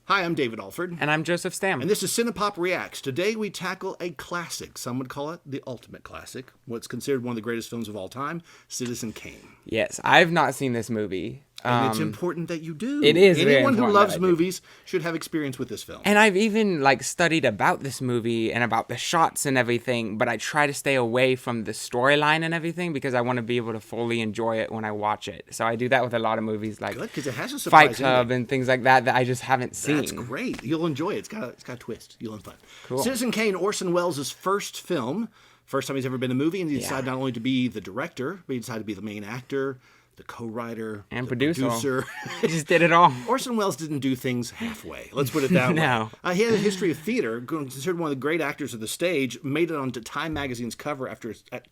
Hi, I'm David Alford. And I'm Joseph Stam. And this is Cine-pop Reacts. Today we tackle a classic. Some would call it the ultimate classic. What's considered one of the greatest films of all time, Citizen Kane. Yes, I've not seen this movie. And it's important that you do. It is Anyone who loves movies should have experience with this film. And I've even studied about this movie and about the shots and everything, but I try to stay away from the storyline and everything because I want to be able to fully enjoy it when I watch it. So I do that with a lot of movies like Good, because it has a surprise Fight Club and things like that I just haven't seen. That's great. You'll enjoy it. It's got a twist. You'll have fun. Cool. Citizen Kane, Orson Welles' first film. First time he's ever been in a movie, and he decided not only to be the director, but he decided to be the main actor, the co-writer, and the producer. He just did it all. Orson Welles didn't do things halfway. Let's put it that No. way. He had a history of theater, considered one of the great actors of the stage, made it onto Time magazine's cover at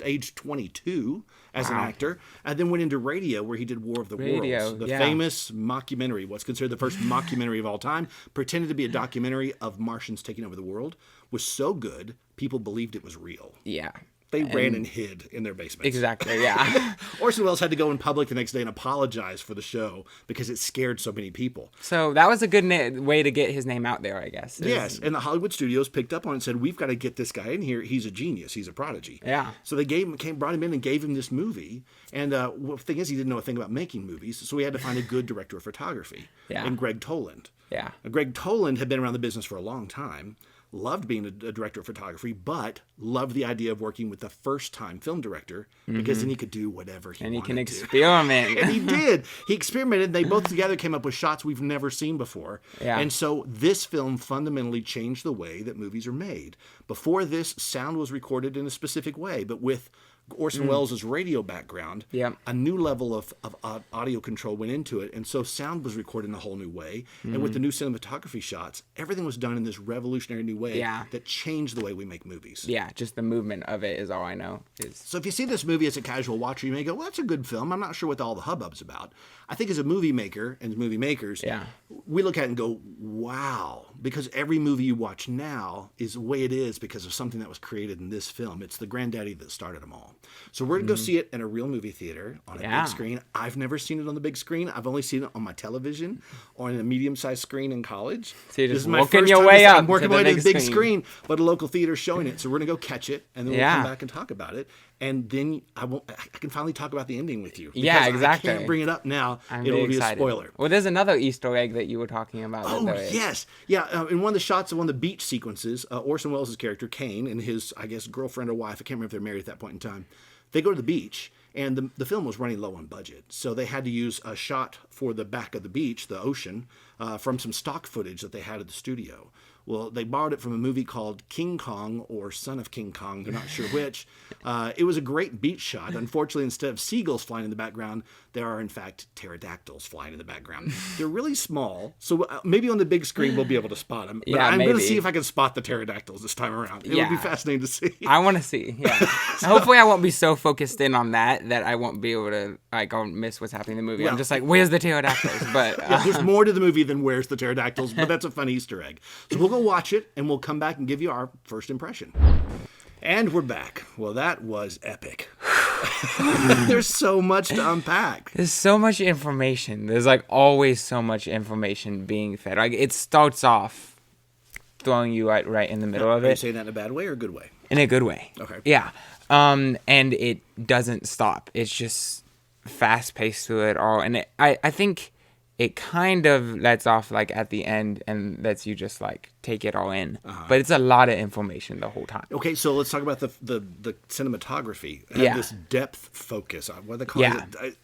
age 22 as an actor, and then went into radio where he did War of the Worlds, the famous mockumentary, what's considered the first mockumentary of all time, pretended to be a documentary of Martians taking over the world, was so good, people believed it was real. Yeah. They ran and hid in their basements. Exactly, yeah. Orson Welles had to go in public the next day and apologize for the show because it scared so many people. So that was a good way to get his name out there, I guess. Yes, and the Hollywood studios picked up on it and said, we've got to get this guy in here. He's a genius. He's a prodigy. Yeah. So they brought him in and gave him this movie. And the thing is, he didn't know a thing about making movies, so we had to find a good director of photography. Yeah. And Greg Toland. Yeah. Greg Toland had been around the business for a long time. Loved being a director of photography, but loved the idea of working with a first-time film director because then he could do whatever he wanted to. And he can experiment. And he did. He experimented. They both together came up with shots we've never seen before. Yeah. And so this film fundamentally changed the way that movies are made. Before this, sound was recorded in a specific way, but with Orson Welles' radio background, a new level of audio control went into it, and so sound was recorded in a whole new way. And with the new cinematography shots, everything was done in this revolutionary new way that changed the way we make movies. Yeah, just the movement of it is all I know. So if you see this movie as a casual watcher, you may go, well, that's a good film. I'm not sure what all the hubbub's about. I think as a movie maker and movie makers, we look at it and go, wow, because every movie you watch now is the way it is because of something that was created in this film. It's the granddaddy that started them all. So we're going to go see it in a real movie theater on a big screen. I've never seen it on the big screen. I've only seen it on my television or on a medium-sized screen in college. So you're just working your way up. I'm working my way to the big screen, but a local theater's showing it. So we're going to go catch it, and then we'll come back and talk about it. And then I can finally talk about the ending with you. Yeah, exactly. I can't bring it up now. It'll be a spoiler. Well, there's another Easter egg that you were talking about. Oh, yes. Yeah, in one of the shots of one of the beach sequences, Orson Welles' character, Kane, and his, I guess, girlfriend or wife, I can't remember if they're married at that point in time, they go to the beach, and the film was running low on budget. So they had to use a shot for the back of the beach, the ocean, from some stock footage that they had at the studio. Well, they borrowed it from a movie called King Kong or Son of King Kong. They're not sure which. It was a great beach shot. Unfortunately, instead of seagulls flying in the background, there are, in fact, pterodactyls flying in the background. They're really small, so maybe on the big screen we'll be able to spot them. But I'm going to see if I can spot the pterodactyls this time around. It would be fascinating to see. I want to see, Hopefully I won't be so focused in on that I won't be able to, I'll miss what's happening in the movie. I'm just like, where's the pterodactyls? But there's more to the movie than where's the pterodactyls, but that's a fun Easter egg. So we'll go watch it, and we'll come back and give you our first impression. And we're back. Well, that was epic. There's so much to unpack. There's so much information. There's always so much information being fed. It starts off throwing you right in the middle of it. Are you saying that in a bad way or a good way? In a good way. Okay. Yeah. And it doesn't stop. It's just fast-paced through it all. And I think it kind of lets off at the end and lets you just take it all in. But it's a lot of information the whole time. Okay, so let's talk about the cinematography. This depth focus. What they call it.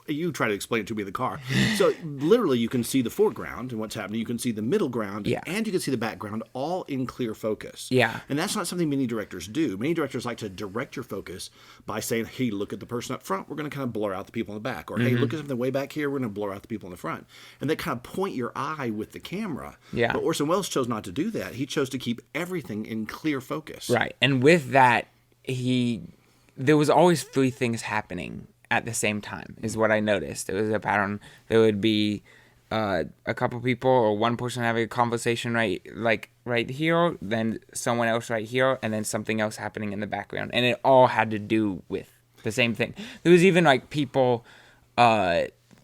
You try to explain it to me in the car. So literally you can see the foreground and what's happening. You can see the middle ground and you can see the background all in clear focus. Yeah. And that's not something many directors do. Many directors like to direct your focus by saying, hey, look at the person up front. We're going to kind of blur out the people in the back. Or, hey, look at something way back here. We're going to blur out the people in the front. And they kind of point your eye with the camera. Yeah. But Orson Welles chose not to do that. He chose to keep everything in clear focus. Right. And with that, there was always three things happening at the same time is what I noticed. It was a pattern. There would be a couple people or one person having a conversation right here, then someone else right here, and then something else happening in the background. And it all had to do with the same thing. There was even people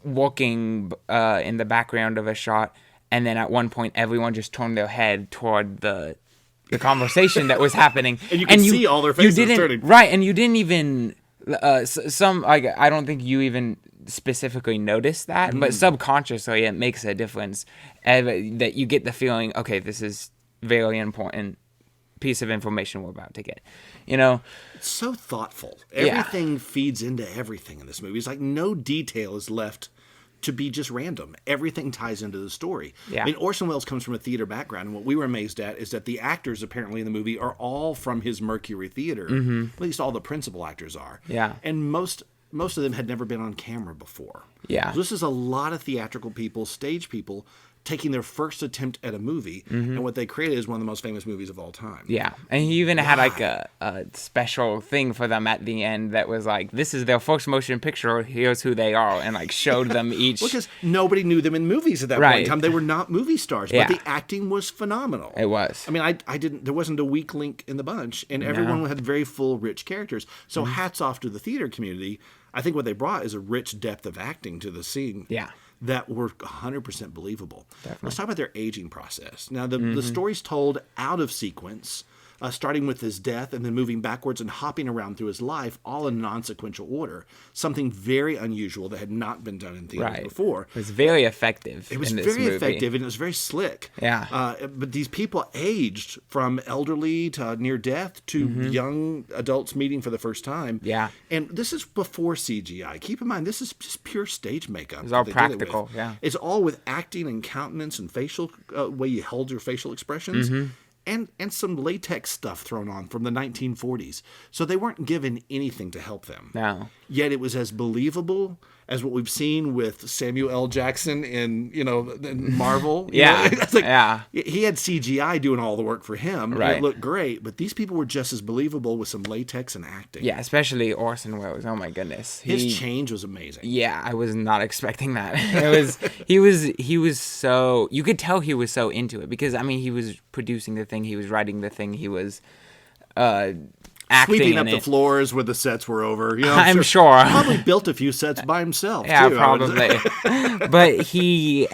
walking in the background of a shot, and then at one point everyone just turned their head toward the conversation that was happening, and you can see all their faces turning. Right, and you didn't even some like I don't think you even specifically noticed that, but subconsciously it makes a difference, that you get the feeling, okay, this is very important piece of information we're about to get. It's so thoughtful. Everything feeds into everything in this movie. It's like no detail is left to be just random. Everything ties into the story. Yeah. I mean, Orson Welles comes from a theater background, and what we were amazed at is that the actors apparently in the movie are all from his Mercury Theater. At least all the principal actors are. Yeah. And most of them had never been on camera before. Yeah. So this is a lot of theatrical people, stage people, taking their first attempt at a movie, and what they created is one of the most famous movies of all time. Yeah, and he even had like a special thing for them at the end that was like, this is their first motion picture, here's who they are, and like showed them each. Because nobody knew them in movies at that point in time. They were not movie stars, but the acting was phenomenal. It was. I mean, I didn't. There wasn't a weak link in the bunch, and everyone had very full, rich characters. So hats off to the theater community. I think what they brought is a rich depth of acting to the scene. Yeah. That were 100% believable. Definitely. Let's talk about their aging process. Now, the story's told out of sequence, starting with his death and then moving backwards and hopping around through his life, all in non-sequential order. Something very unusual that had not been done in theaters before. It was very effective. It was very effective, and it was very slick. Yeah. But these people aged from elderly to near death to young adults meeting for the first time. Yeah. And this is before CGI. Keep in mind, this is just pure stage makeup. It's all practical, yeah. It's all with acting and countenance and facial way you held your facial expressions. And some latex stuff thrown on from the 1940s. So they weren't given anything to help them. No. Yet it was as believable as what we've seen with Samuel L. Jackson in Marvel. Yeah. It's like, he had CGI doing all the work for him. Right. And it looked great, but these people were just as believable with some latex and acting. Yeah, especially Orson Welles. Oh my goodness. His change was amazing. Yeah, I was not expecting that. He was so, you could tell he was so into it, because I mean, he was producing the thing, he was writing the thing, he was acting sweeping in up the floors where the sets were over. I'm sure. Probably built a few sets by himself. Yeah, too, probably. But he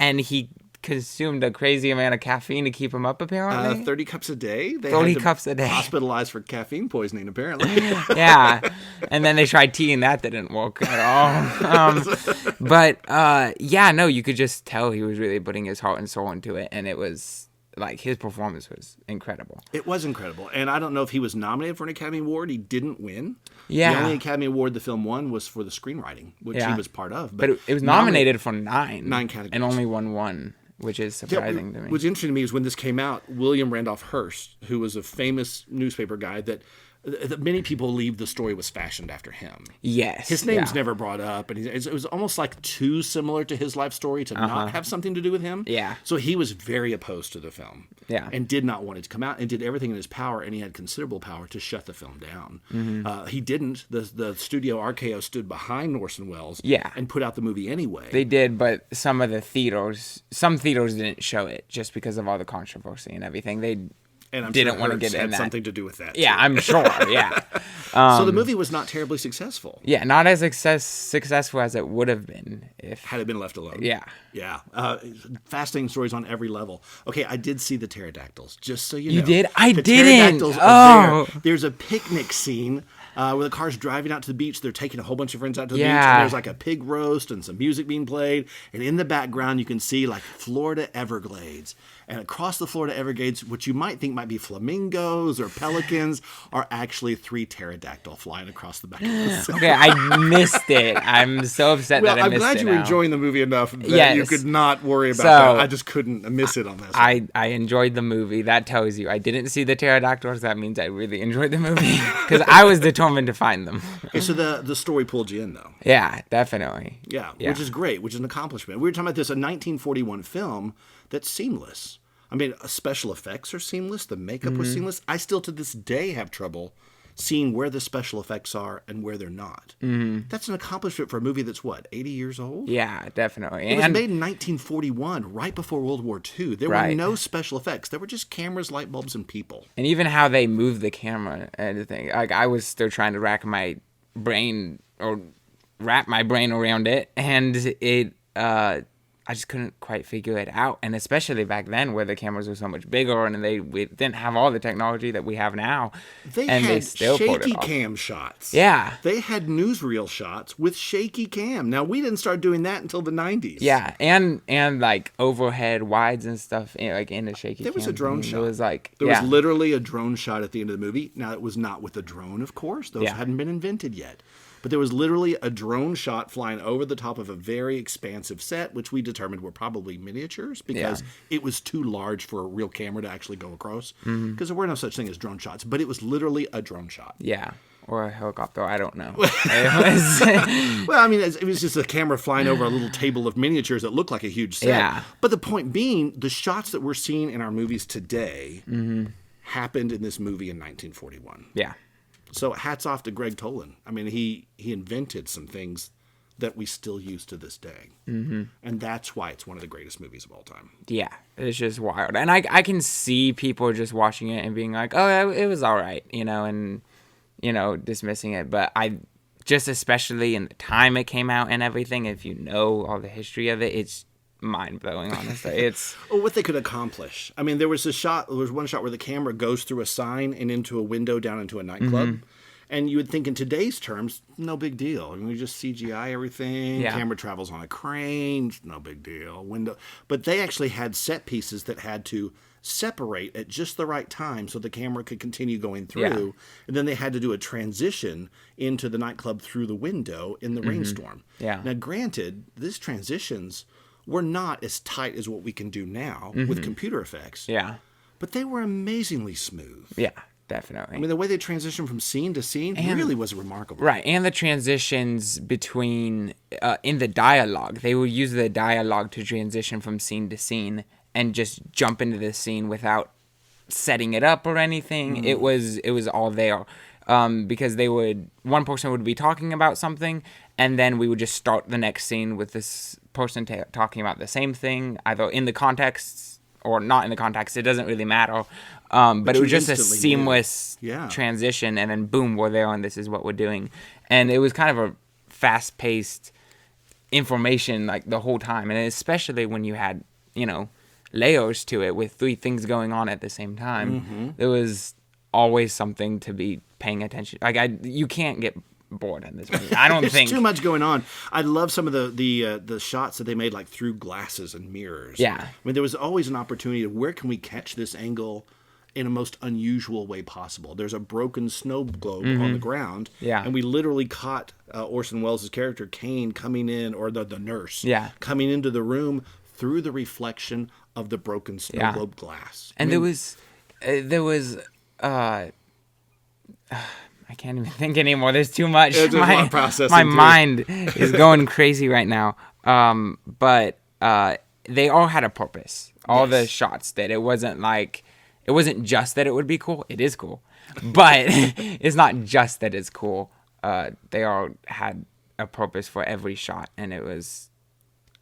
consumed a crazy amount of caffeine to keep him up, apparently. 30 cups a day. They 30 had to cups a day. Hospitalized for caffeine poisoning, apparently. Yeah. And then they tried tea and that didn't work at all. You could just tell he was really putting his heart and soul into it. And it was like, his performance was incredible. It was incredible. And I don't know if he was nominated for an Academy Award. He didn't win. Yeah. The only Academy Award the film won was for the screenwriting, which he was part of. But it was nominated for 9. 9 categories. And only won 1, which is surprising to me. What's interesting to me is when this came out, William Randolph Hearst, who was a famous newspaper guy that many people believe the story was fashioned after him. Yes. His name's never brought up, and it was almost like too similar to his life story to not have something to do with him. Yeah. So he was very opposed to the film. Yeah. And did not want it to come out, and did everything in his power, and he had considerable power to shut the film down. He didn't. The studio RKO stood behind Orson Welles. Yeah. And put out the movie anyway. They did, but some theaters didn't show it just because of all the controversy and everything. And I'm didn't sure want to Hearst get in had that. something to do with that. Yeah, too. I'm sure. Yeah. So the movie was not terribly successful. Yeah, not as successful as it would have been if had it been left alone. Yeah. Yeah. Fascinating stories on every level. Okay, I did see the pterodactyls, just so you know. You did? I the didn't. Pterodactyls are there. There's a picnic scene where the car's driving out to the beach. They're taking a whole bunch of friends out to the beach. And there's like a pig roast and some music being played. And in the background, you can see like Florida Everglades. And across the Florida Everglades, which you might think might be flamingos or pelicans, are actually 3 pterodactyl flying across the back of the scene. Okay, I missed it. I'm so upset that I missed it. I'm glad you were now. enjoying the movie enough that you could not worry about that. I just couldn't miss it on this one. I enjoyed the movie. That tells you. I didn't see the pterodactyls. That means I really enjoyed the movie because I was determined to find them. Okay, so the story pulled you in, though. Yeah, definitely. Yeah, which is great, which is an accomplishment. We were talking about this, a 1941 film that's seamless. I mean, special effects are seamless. The makeup was seamless. I still, to this day, have trouble seeing where the special effects are and where they're not. That's an accomplishment for a movie that's, 80 years old? Yeah, definitely. It was made in 1941, right before World War II. There were no special effects. There were just cameras, light bulbs, and people. And even how they move the camera and everything. Like, I was still trying to wrap my brain around it, and I just couldn't quite figure it out. And especially back then where the cameras were so much bigger and we didn't have all the technology that we have now. They and had they still pulled shaky it off. cam shots. Yeah. They had newsreel shots with shaky cam. Now, we didn't start doing that until the 90s. Yeah, and like overhead wides and stuff, like in the shaky There was a cam drone thing. shot. It was like There was literally a drone shot at the end of the movie. Now, it was not with a drone, of course. Those Yeah. hadn't been invented yet. But there was literally a drone shot flying over the top of a very expansive set, which we determined were probably miniatures because it was too large for a real camera to actually go across. Because there were no such thing as drone shots. But it was literally a drone shot. Yeah, or a helicopter. I don't know. It was Well, I mean, it was just a camera flying over a little table of miniatures that looked like a huge set. Yeah. But the point being, the shots that we're seeing in our movies today happened in this movie in 1941. yeah. So hats off to Greg Tolan. I mean, he invented some things that we still use to this day. Mm-hmm. And that's why it's one of the greatest movies of all time. Yeah, it's just wild. And I can see people just watching it and being like, oh, it was all right, and, dismissing it. But I just, especially in the time it came out and everything, if you know all the history of it, it's mind-blowing, honestly. It's Well, what they could accomplish. I mean, there was one shot where the camera goes through a sign and into a window down into a nightclub. And you would think in today's terms, no big deal. I mean, we just CGI everything. Yeah. Camera travels on a crane. No big deal. But they actually had set pieces that had to separate at just the right time so the camera could continue going through. Yeah. And then they had to do a transition into the nightclub through the window in the rainstorm. Yeah. Now, granted, these transitions were not as tight as what we can do now with computer effects. yeah, But they were amazingly smooth. yeah, definitely. I mean, the way they transitioned from scene to scene really was remarkable. Right, and the transitions between in the dialogue, they will use the dialogue to transition from scene to scene and just jump into the scene without setting it up or anything. It was all there, because one person would be talking about something, and then we would just start the next scene with this person talking about the same thing, either in the context or not in the context. It doesn't really matter. But it was just a seamless transition, and then boom, we're there, and this is what we're doing. And it was kind of a fast-paced information like the whole time, and especially when you had, layers to it with 3 things going on at the same time. There was always something to be paying attention. You can't get bored in this movie. I don't think too much going on. I love some of the shots that they made like through glasses and mirrors. Yeah. I mean, there was always an opportunity of where can we catch this angle in a most unusual way possible. There's a broken snow globe on the ground. Yeah. And we literally caught Orson Welles' character Kane coming in, or the nurse. Yeah. Coming into the room through the reflection of the broken snow globe glass. And there was I can't even think anymore. There's too much. There's a lot of processing, my too. mind is going crazy right now. But they all had a purpose. All the shots did. It wasn't just that it would be cool. It is cool. But it's not just that it's cool. They all had a purpose for every shot, and it was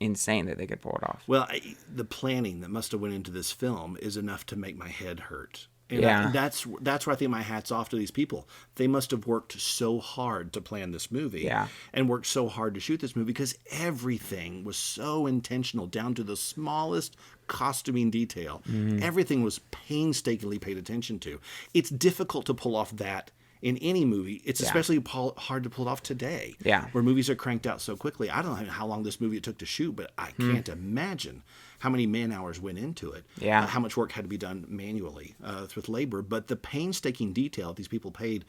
insane that they could pull it off. Well, the planning that must have went into this film is enough to make my head hurt. And Yeah. that's where I think my hat's off to these people. They must have worked so hard to plan this movie. Yeah. And worked so hard to shoot this movie because everything was so intentional down to the smallest costuming detail. Everything was painstakingly paid attention to. It's difficult to pull off that in any movie. It's especially hard to pull it off today. Yeah. Where movies are cranked out so quickly. I don't know how long this movie it took to shoot, but I can't imagine how many man hours went into it. Yeah. How much work had to be done manually with labor. But the painstaking detail these people paid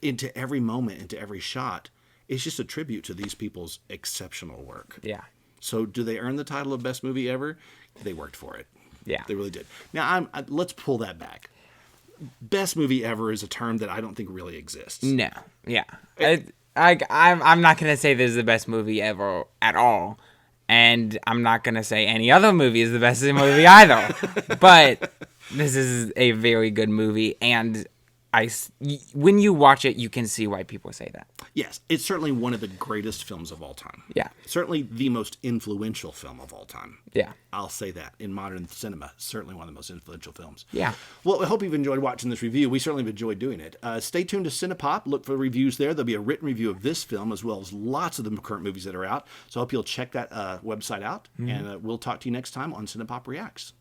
into every moment, into every shot, is just a tribute to these people's exceptional work. Yeah. So do they earn the title of best movie ever? They worked for it. Yeah. They really did. Now, let's pull that back. Best movie ever is a term that I don't think really exists. No. Yeah. I'm not going to say this is the best movie ever at all. And I'm not going to say any other movie is the best movie either. But this is a very good movie. And when you watch it, you can see why people say that. Yes, it's certainly one of the greatest films of all time. Yeah. Certainly the most influential film of all time. Yeah. I'll say that. In modern cinema, certainly one of the most influential films. Yeah. Well, I hope you've enjoyed watching this review. We certainly have enjoyed doing it. Stay tuned to Cine-pop. Look for reviews there. There'll be a written review of this film as well as lots of the current movies that are out. So I hope you'll check that website out. And we'll talk to you next time on Cine-pop Reacts.